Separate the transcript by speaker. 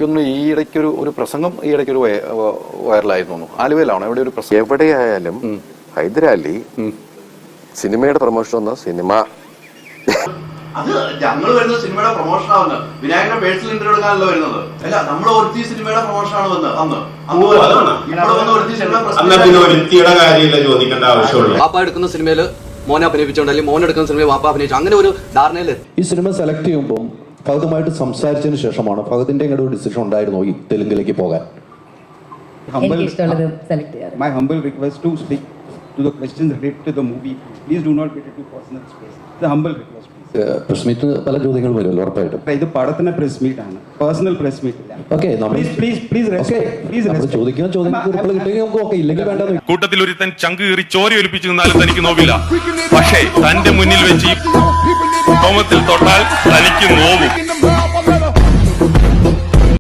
Speaker 1: ഈ ഇടയ്ക്കൊരു ഒരു പ്രസംഗം ഈ ഇടയ്ക്കൊരു വൈറലായിരുന്നു. ആലുവയിലാണോ എവിടെ ഒരു പ്രസംഗം?
Speaker 2: എവിടെയായാലും ഹൈദരാലി സിനിമയുടെ പ്രൊമോഷൻ വന്ന സിനിമ
Speaker 3: അത് ഞങ്ങൾ വരുന്നത് സിനിമയുടെ പ്രൊമോഷൻ ആവുന്ന വിനായകന്റെ പേഴ്സണൽ ഇന്റർവ്യൂ എടുക്കാനല്ല വരുന്നത്. അല്ല, നമ്മൾ ഒരുത്തി സിനിമയുടെ പ്രൊമോഷൻ ആണ് വന്നത് അന്ന്
Speaker 4: വാപ്പ എടുക്കുന്ന സിനിമയില് മോനെ അഭിനയിപ്പിച്ചോണ്ട് അല്ലെങ്കിൽ മോൻ എടുക്കുന്ന സിനിമയിൽ വാപ്പ അഭിനയിച്ചു, അങ്ങനെ ഒരു ധാരണയില്
Speaker 5: ഈ സിനിമ സെലക്ട് ചെയ്യുമ്പോൾ ഫഹദുമായിട്ട് സംസാരിച്ചതിന് ശേഷമാണ് ഫഹദിന്റെ ഇങ്ങോട്ട് ഒരു ഡിസിഷൻ ഉണ്ടായിരുന്നോ ഈ തെലുങ്കിലേക്ക് പോകാൻ?
Speaker 6: My humble request to stick to the questions related to the movie. Please do not get into personal space. It's a humble request.
Speaker 5: Press meet പല ചോദ്യങ്ങൾ വരുമല്ലോ ഉറപ്പായിട്ടും.
Speaker 6: ഇത് പടത്തിന്റെ പ്രസ് മീറ്റ് ആണ്, പേഴ്സണൽ പ്രസ് മീറ്റ് ഇല്ല.
Speaker 5: ഓക്കെ, ചോദിക്കുന്ന ചോദ്യങ്ങൾക്ക് റിപ്ലൈ കിട്ടുമെങ്കിൽ നമുക്ക് ഓക്കെ, ഇല്ലെങ്കിൽ വേണ്ട.
Speaker 7: കൂട്ടത്തിൽ ഒരുത്തൻ ചങ്ക് കീറി ചോര ഒലിപ്പിച്ചു നിന്നാലും തനിക്ക് നോവില്ല. പക്ഷേ തന്റെ മുന്നിൽ വെച്ച് കോമത്തിൽ തൊട്ടാൽ തനിക്ക് നോവും.